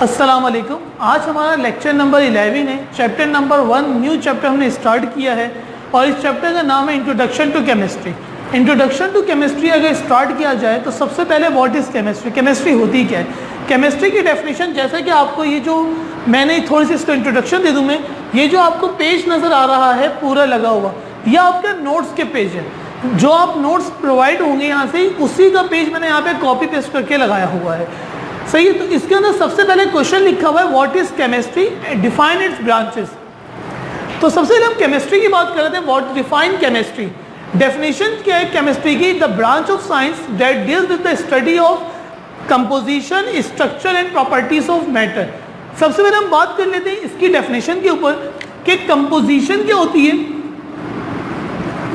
अस्सलाम वालेकुम। आज हमारा लेक्चर नंबर 11 है। चैप्टर नंबर 1 न्यू चैप्टर हमने स्टार्ट किया है और इस चैप्टर का नाम है introduction to chemistry. Introduction to chemistry अगर स्टार्ट किया जाए तो सबसे पहले व्हाट इज़ केमिस्ट्री, केमिस्ट्री होती क्या है। केमिस्ट्री की डेफिनेशन जैसा कि आपको ये जो मैंने थोड़ी सी इसका इंट्रोडक्शन दे दूँ मैं, ये जो आपको पेज नज़र आ रहा है पूरा लगा हुआ, यह आपके नोट्स के पेज है। जो आप नोट्स प्रोवाइड होंगे यहाँ से, उसी का पेज मैंने यहाँ पे कॉपी पेस्ट करके लगाया हुआ है। सही है। तो इसके अंदर सबसे पहले क्वेश्चन लिखा हुआ है what is chemistry, define it's branches. तो सबसे पहले हम केमिस्ट्री की बात कर रहे थे। व्हाट डिफाइन केमिस्ट्री, डेफिनेशन क्या है केमिस्ट्री की, the branch of science that deals with the study of composition, structure and properties of matter. सबसे पहले हम बात कर लेते हैं इसकी डेफिनेशन के ऊपर कि कंपोजिशन क्या होती है।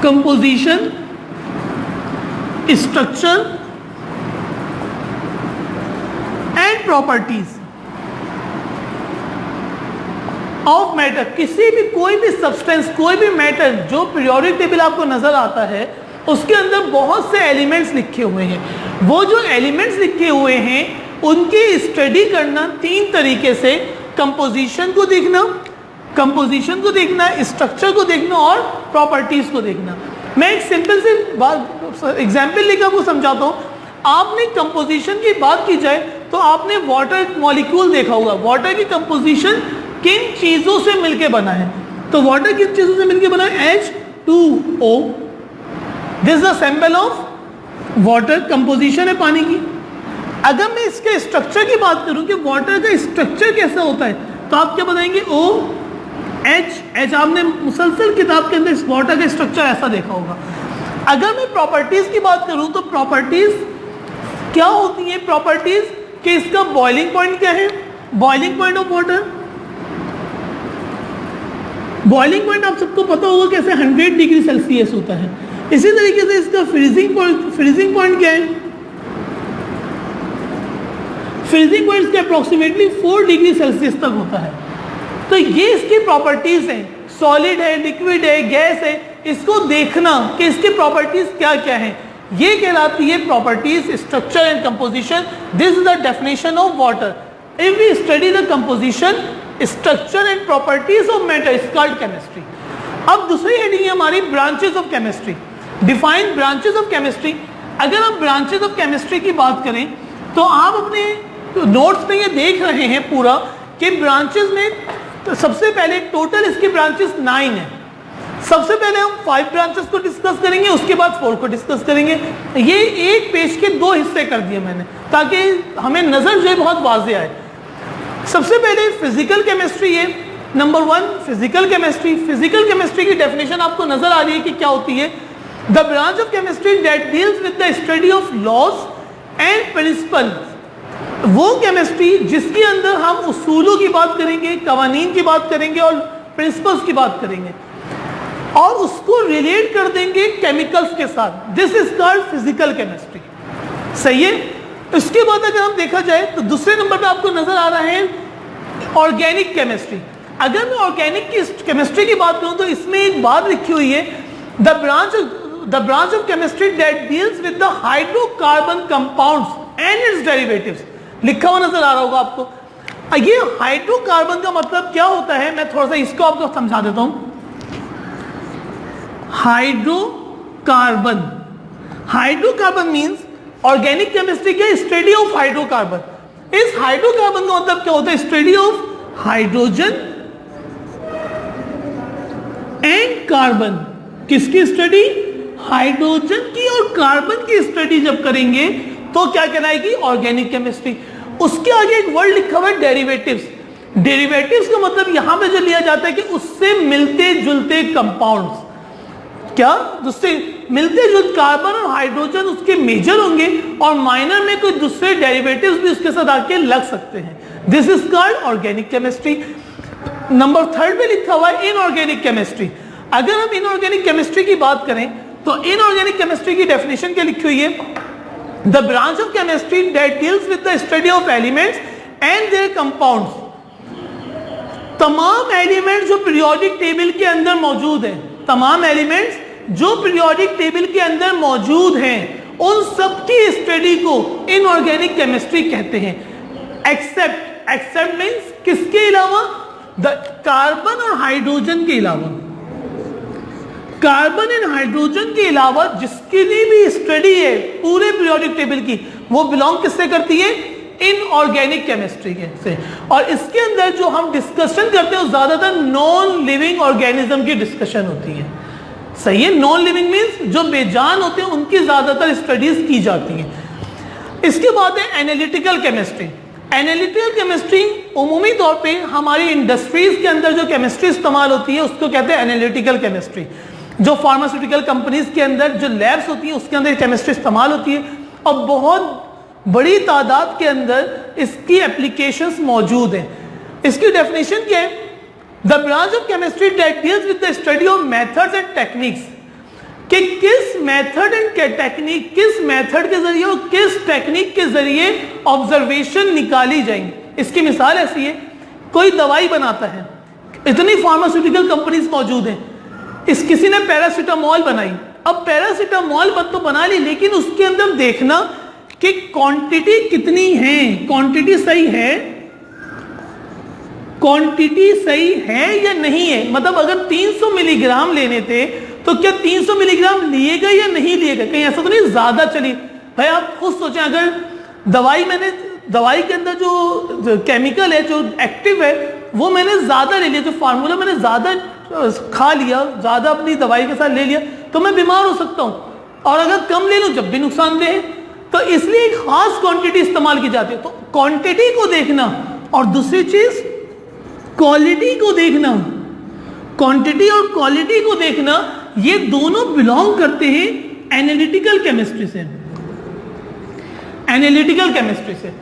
Composition, structure and properties of matter. किसी भी कोई भी सब्सटेंस, कोई भी मैटर जो पीरियोडिक टेबल आपको नजर आता है, उसके अंदर बहुत से एलिमेंट्स लिखे हुए हैं। वो जो एलिमेंट्स लिखे हुए हैं उनकी स्टडी करना तीन तरीके से, कंपोजिशन को देखना, स्ट्रक्चर को देखना और प्रॉपर्टीज को देखना। मैं एक सिंपल सी बात एग्जाम्पल लेकर आपको समझाता हूँ। आपने कंपोजिशन की बात की जाए तो आपने वाटर मॉलिक्यूल देखा होगा। वाटर की कंपोजिशन किन चीजों से मिलकर बना है? तो वाटर किन चीजों से मिलकर बना है? H2O। This is the symbol of water, composition है पानी की। अगर मैं इसके स्ट्रक्चर की बात करूं कि वाटर का स्ट्रक्चर कैसा होता है, तो आप क्या बताएंगे? OH। आपने मुसलसल किताब के अंदर इस वाटर का स्ट्रक्चर ऐसा देखा होगा। अगर मैं प्रॉपर्टीज की बात करूं तो प्रॉपर्टीज क्या होती है? प्रॉपर्टीज कि इसका बॉइलिंग पॉइंट क्या है? Boiling point of water, boiling point आप सबको पता होगा कैसे 100 डिग्री सेल्सियस होता है। इसी तरीके से इसका फ्रीजिंग पॉइंट क्या है? फ्रीजिंग पॉइंट के अप्रोक्सीमेटली 4 डिग्री सेल्सियस तक होता है। तो ये इसकी प्रॉपर्टीज हैं। सॉलिड है, लिक्विड है, गैस है, इसको देखना कि इसकी प्रॉपर्टीज क्या क्या है, ये कहलाती है properties, structure and composition. This is the definition of water. If we study the composition, structure and properties of matter, it's called chemistry. अब दूसरी हेडिंग है हमारी branches of chemistry. Define branches of chemistry. अगर आप branches of chemistry की बात करें तो आप अपने नोट्स में ये देख रहे हैं पूरा कि ब्रांचेस में तो सबसे पहले टोटल इसकी ब्रांचेस 9 है। सबसे पहले हम 5 ब्रांचेस को डिस्कस करेंगे, उसके बाद 4 को डिस्कस करेंगे। ये एक पेज के 2 हिस्से कर दिए मैंने ताकि हमें नजर जो है बहुत वाज़ेह आए। सबसे पहले फिजिकल केमिस्ट्री है। Number 1 physical chemistry. Physical chemistry की डेफिनेशन आपको नजर आ रही है कि क्या होती है? The branch of chemistry that deals with the study of laws and principles. वो केमिस्ट्री जिसके अंदर हम उसूलों की बात करेंगे, कवानीन की बात करेंगे और प्रिंसिपल्स की बात करेंगे और उसको रिलेट कर देंगे केमिकल्स के साथ। This is called physical chemistry. सही है। इसके बाद अगर हम देखा जाए तो दूसरे नंबर पे आपको नजर आ रहा है ऑर्गेनिक केमिस्ट्री। अगर मैं ऑर्गेनिक की केमिस्ट्री की बात करूं तो इसमें एक बात लिखी हुई है, the branch of chemistry that deals with the hydrocarbon compounds and it's derivatives. लिखा हुआ नजर आ रहा होगा आपको। ये हाइड्रोकार्बन का मतलब क्या होता है, मैं थोड़ा सा इसको आपको समझा देता हूं। हाइड्रोकार्बन मींस ऑर्गेनिक केमिस्ट्री के स्टडी ऑफ हाइड्रोकार्बन। इस हाइड्रोकार्बन का मतलब क्या होता है? Study of hydrogen and carbon. किसकी स्टडी? हाइड्रोजन की और कार्बन की स्टडी जब करेंगे तो क्या कहलाएगी? Organic chemistry. उसके आगे एक वर्ड लिखा हुआ है डेरिवेटिव्स। डेरिवेटिव्स का मतलब यहां पे जो लिया जाता है कि उससे मिलते जुलते कंपाउंड्स। क्या? उससे मिलते जुलते कार्बन और हाइड्रोजन उसके मेजर होंगे और माइनर में कोई दूसरे डेरिवेटिव्स भी उसके साथ आके लग सकते हैं। This is called organic chemistry. Number 3 पे लिखा हुआ है इनऑर्गेनिक केमिस्ट्री। अगर हम इनऑर्गेनिक केमिस्ट्री की बात करें तो इनऑर्गेनिक केमिस्ट्री की डेफिनेशन क्या लिखी हुई है? The branch of chemistry that deals with the study of elements and there compounds. तमाम एलिमेंट्स जो पीरियोडिक टेबल के अंदर मौजूद हैं, तमाम एलिमेंट्स जो पीरियोडिक टेबल के अंदर मौजूद हैं, उन सब की स्टडी को इनऑर्गेनिक केमिस्ट्री कहते हैं। एक्सेप्ट एक्सेप्ट मीन्स किसके अलावा, कार्बन और हाइड्रोजन के अलावा, कार्बन एंड हाइड्रोजन के अलावा जिसकी भी स्टडी है पूरे पीरियोडिक टेबल की, वो बिलोंग किससे करती है, इनऑर्गेनिक केमिस्ट्री के से। और इसके अंदर जो हम डिस्कशन करते हैं वो ज्यादातर नॉन लिविंग ऑर्गेनिज्म की डिस्कशन होती है। सही है, नॉन लिविंग मीन्स जो बेजान होते हैं उनकी ज्यादातर स्टडीज की जाती है। इसके बाद है एनालिटिकल केमिस्ट्री। एनालिटिकल केमिस्ट्री उमूमी तौर पे हमारी इंडस्ट्रीज के अंदर जो केमिस्ट्री इस्तेमाल होती है उसको कहते हैं एनालिटिकल केमिस्ट्री। जो फार्मास्यूटिकल कंपनीज के अंदर जो लैब्स होती हैं उसके अंदर केमिस्ट्री इस्तेमाल होती है और बहुत बड़ी तादाद के अंदर इसकी एप्लीकेशंस मौजूद हैं। इसकी डेफिनेशन क्या है, the branch of chemistry that deals with the study of methods and techniques, कि किस मेथड एंड टेक्निक, किस मेथड के जरिए और किस टेक्निक के जरिए ऑब्जर्वेशन निकाली जाएंगी। इसकी मिसाल ऐसी है, कोई दवाई बनाता है, इतनी फार्मास्यूटिकल कंपनीज मौजूद हैं, किसी ने पैरासीटामोल बनाई, अब पैरासीटामोल तो बना ली, लेकिन उसके अंदर देखना कि क्वांटिटी कितनी है, क्वांटिटी सही है, क्वांटिटी सही है या नहीं है। मतलब अगर 300 मिलीग्राम लेने थे तो क्या 300 मिलीग्राम लिए गए या नहीं लिए गए, कहीं ऐसा तो नहीं ज्यादा चली। भाई आप खुद सोचें, अगर दवाई के अंदर जो केमिकल है, जो एक्टिव है, वो मैंने ज्यादा ले लिया, जो फार्मूला मैंने ज्यादा खा लिया, ज्यादा अपनी दवाई के साथ ले लिया, तो मैं बीमार हो सकता हूं। और अगर कम ले लूं जब भी नुकसानदेह है। तो इसलिए एक खास क्वांटिटी इस्तेमाल की जाती है। तो क्वांटिटी को देखना और दूसरी चीज क्वालिटी को देखना, क्वांटिटी और क्वालिटी को देखना, ये दोनों बिलोंग करते हैं एनालिटिकल केमिस्ट्री से। एनालिटिकल केमिस्ट्री से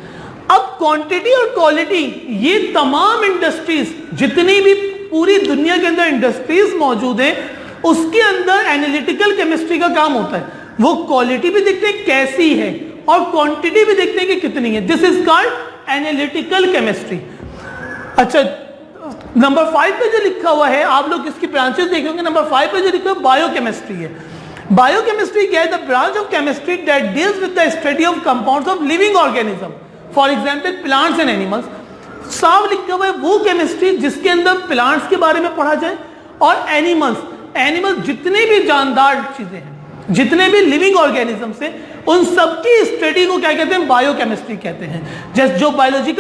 अब क्वांटिटी और क्वालिटी, ये तमाम इंडस्ट्रीज, जितनी भी पूरी दुनिया के अंदर इंडस्ट्रीज मौजूद है, उसके अंदर एनालिटिकल केमिस्ट्री का काम होता है। वो क्वालिटी भी देखते हैं कैसी है और क्वांटिटी भी देखते हैं कि कितनी है। This is called analytical chemistry. अच्छा, नंबर 5 पे जो लिखा हुआ है, आप लोग इसकी ब्रांचेस देखेंगे, नंबर 5 पे जो लिखा हुआ है बायोकेमिस्ट्री है। बायोकेमिस्ट्री क्या है, the branch of chemistry that deals with the study of compounds of living organism, for example plants and animals. साफ लिखा हुआ है वो केमिस्ट्री जिसके अंदर प्लांट्स के बारे में पढ़ा जाए और एनिमल्स जितने भी जानदार चीजें हैं, जितने भी लिविंग ऑर्गेनिज्म से, उन सबकी स्टडी को क्या कहते हैं, बायोकेमिस्ट्री कहते हैं। जैसे जो बायोलॉजी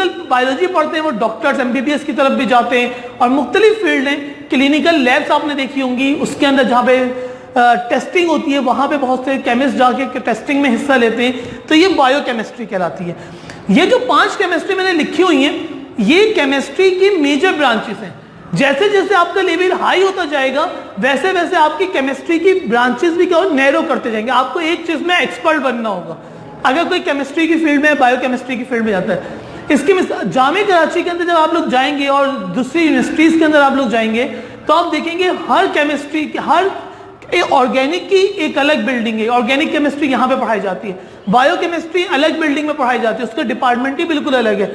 पढ़ते हैं वो डॉक्टर्स एमबीबीएस की तरफ भी जाते हैं और मुख्तलिफ फील्ड हैं। क्लिनिकल लैब्स आपने देखी होंगी, उसके अंदर जहाँ पे टेस्टिंग होती है वहां पे बहुत से केमिस्ट जाके टेस्टिंग में हिस्सा लेते हैं, तो ये बायोकेमिस्ट्री कहलाती है। ये जो 5 केमिस्ट्री मैंने लिखी हुई है, ये केमिस्ट्री की मेजर ब्रांचेस हैं। जैसे जैसे आपका लेवल हाई होता जाएगा वैसे वैसे आपकी केमिस्ट्री की ब्रांचेस भी क्या नैरो करते जाएंगे। आपको एक चीज में एक्सपर्ट बनना होगा। अगर कोई केमिस्ट्री की फील्ड में, बायोकेमिस्ट्री की फील्ड में जाता है, इसकी जामे कराची के अंदर जब आप लोग जाएंगे और दूसरी यूनिवर्सिटीज के अंदर आप लोग जाएंगे तो आप देखेंगे हर केमिस्ट्री की, हर ऑर्गेनिक की एक अलग बिल्डिंग है। ऑर्गेनिक केमिस्ट्री यहाँ पे पढ़ाई जाती है, बायोकेमिस्ट्री अलग बिल्डिंग में पढ़ाई जाती है, उसका डिपार्टमेंट ही बिल्कुल अलग है,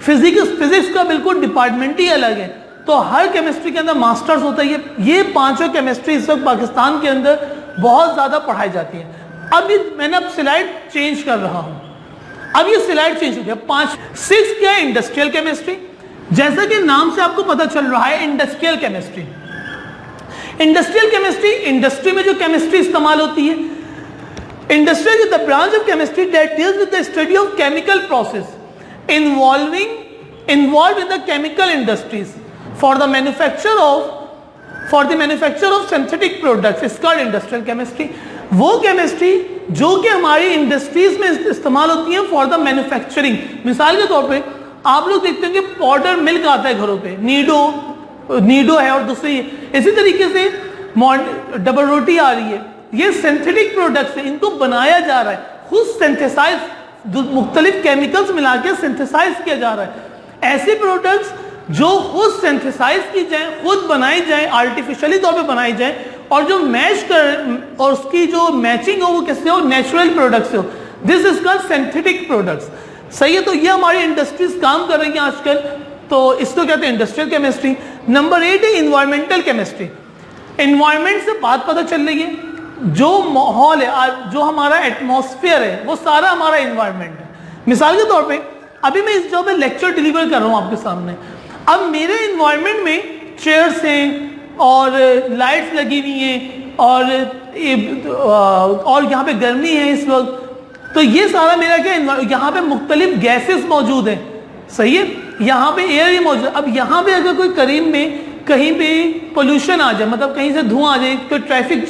फिजिक्स का बिल्कुल डिपार्टमेंट ही अलग है। तो हर केमिस्ट्री के अंदर मास्टर्स होता है। ये 5 केमिस्ट्री इस वक्त पाकिस्तान के अंदर बहुत ज्यादा पढ़ाई जाती है। अब मैंने स्लाइड चेंज कर रहा हूं, अब ये स्लाइड चेंज हो गया। 6 क्या है, इंडस्ट्रियल केमिस्ट्री। जैसा कि नाम से आपको पता चल रहा है, industrial chemistry. Industrial chemistry, industry में जो केमिस्ट्री इस्तेमाल होती है। Industrial is the branch of chemistry that deals with the study of chemical process involve in the chemical industries for the manufacture of synthetic products is called industrial chemistry। वो chemistry जो कि हमारी industries में इस्तेमाल होती है for the manufacturing. मिसाल के तौर पे आप लोग देखते हैं कि पाउडर मिल्क आता है घरों पे, नीडो है और दूसरी इसी तरीके से डबल रोटी आ रही है। ये सिंथेटिक प्रोडक्ट्स हैं, इनको बनाया जा रहा है, खुद सिंथेसाइज, मुख्तलिफ केमिकल्स मिला के सिंथेसाइज किया जा रहा है। ऐसे प्रोडक्ट्स जो खुद सिंथेसाइज की जाए, खुद बनाई जाए, आर्टिफिशियली तौर पे बनाई जाए और जो मैच कर और उसकी जो मैचिंग हो वो किससे हो, नेचुरल प्रोडक्ट से हो। This is called synthetic products. सही है, तो ये हमारी इंडस्ट्रीज काम कर रही हैं आजकल, तो इसको कहते हैं इंडस्ट्रियल केमिस्ट्री। नंबर 8 है इन्वायरमेंटल केमिस्ट्री। इन्वायरमेंट से बात पता चल रही है, जो माहौल है, जो हमारा एटमॉस्फेयर है, वो सारा हमारा इन्वायरमेंट है। मिसाल के तौर पे अभी मैं इस जगह पे लेक्चर डिलीवर कर रहा हूँ आपके सामने। अब मेरे इन्वायरमेंट में चेयर्स हैं और लाइट्स लगी हुई हैं और यहाँ पे गर्मी है इस वक्त, तो ये सारा मेरा क्या, यहाँ पे मुख्तलिफ गैसेस मौजूद हैं, सही है, यहाँ पे एयर ही मौजूद है। अब यहाँ पे अगर कोई करीब में कहीं पे पोल्यूशन आ जाए, मतलब कहीं से धुआं आ जाए, कोई ट्रैफिक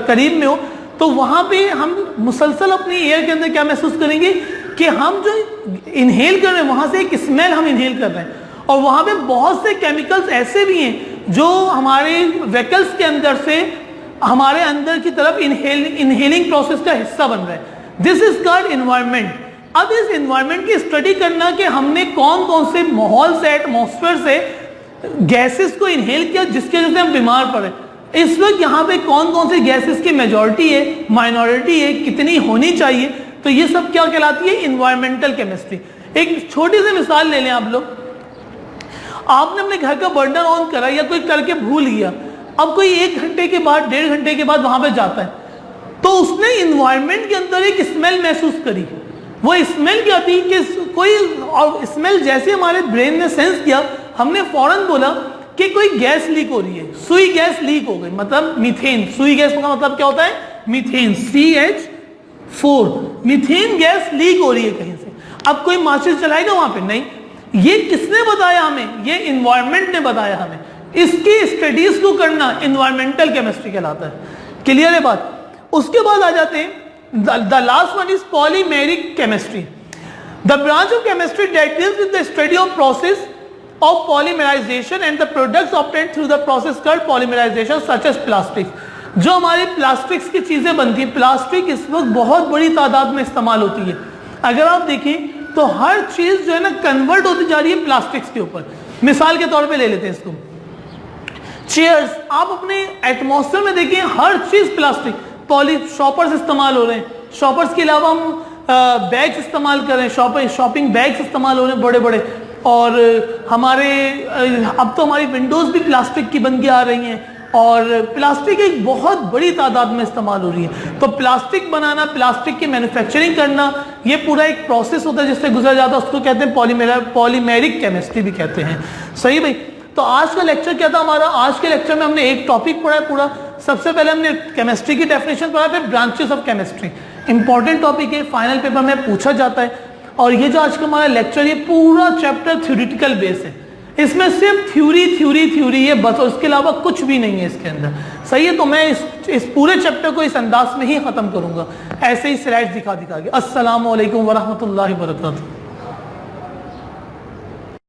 करीब में हो, तो वहाँ पे हम मुसलसल अपनी एयर के अंदर क्या महसूस करेंगे कि हम जो इनहेल कर रहे हैं वहाँ से एक स्मेल हम इनहेल कर रहे हैं। और वहाँ पे बहुत से केमिकल्स ऐसे भी हैं जो हमारे व्हीकल्स के अंदर से हमारे अंदर की तरफ इनहेलिंग प्रोसेस का हिस्सा बन रहा है। This is called environment. अब इस इन्वायरमेंट की स्टडी करना कि हमने कौन कौन से माहौल से, एटमॉस्फेयर से गैसेस को इनहेल किया जिसके वजह से हम बीमार पड़े। इस वक्त यहाँ पे कौन कौन से गैसेस की मेजॉरिटी है, माइनॉरिटी है, कितनी होनी चाहिए, तो ये सब क्या कहलाती है, इन्वायरमेंटल केमिस्ट्री। एक छोटी सी मिसाल ले लें आप लोग, आपने अपने घर का बर्नर ऑन करा या कोई करके भूल गया, अब कोई 1 घंटे के बाद, 1.5 घंटे के बाद वहां पे जाता है, तो उसने इन्वायरमेंट के अंदर एक स्मेल महसूस करी। वो स्मेल क्या थी कि कोई, और स्मेल जैसे हमारे ब्रेन ने सेंस किया, हमने फौरन बोला कि कोई गैस लीक हो रही है, सुई गैस लीक हो गई, मतलब मीथेन। सुई गैस का मतलब क्या होता है, methane, CH4, methane gas leak हो रही है कहीं से। अब कोई माचिस जलाएगा वहां पे? नहीं। ये किसने बताया हमें, ये इन्वायरमेंट ने बताया हमें। इसकी स्टडीज को करना इन्वायरमेंटल केमिस्ट्री कहलाता है। क्लियर है बात? उसके बाद आ जाते हैं, the last one is polymeric chemistry, the branch of chemistry that deals with the study of process of polymerization and the products obtained through the process called polymerization such as plastics। जो हमारी plastics की चीजें बनती हैं, plastic इस वक्त बहुत बड़ी तादाद में इस्तेमाल होती है। अगर आप देखें तो हर चीज जो है ना कन्वर्ट होती जा रही है प्लास्टिक्स के ऊपर। मिसाल के तौर पे ले लेते हैं इसको, चेयर्स, आप अपने एटमॉस्फेयर में देखें हर चीज प्लास्टिक, शॉपर्स इस्तेमाल हो रहे हैं, शॉपर्स के अलावा हम बैग्स इस्तेमाल कर रहे हैं, शॉपिंग बैग्स इस्तेमाल हो रहे हैं बड़े बड़े, और हमारे अब तो हमारी विंडोज भी प्लास्टिक की बन के आ रही हैं, और प्लास्टिक एक बहुत बड़ी तादाद में इस्तेमाल हो रही है। तो प्लास्टिक बनाना, प्लास्टिक की मैन्युफैक्चरिंग करना, ये पूरा एक प्रोसेस होता है जिससे गुजर जाता है, उसको कहते हैं पॉलीमेरिक केमिस्ट्री भी कहते हैं। सही भाई? तो आज का लेक्चर क्या था हमारा, आज के लेक्चर में हमने एक टॉपिक पढ़ा है पूरा। सबसे पहले हमने केमिस्ट्री की डेफिनेशन पढ़ा, फिर branches of chemistry. Important topic है, फाइनल पेपर में पूछा जाता है। और ये जो आज का हमारा लेक्चर, ये पूरा चैप्टर थ्योरेटिकल बेस है, इसमें सिर्फ थ्योरी है बस, और इसके अलावा कुछ भी नहीं है इसके अंदर। सही है? तो मैं इस पूरे चैप्टर को इस अंदाज में ही खत्म करूंगा, ऐसे ही स्लाइड्स दिखा के। अस्सलाम वालेकुम वरहमतुल्लाहि वबरकातुहू।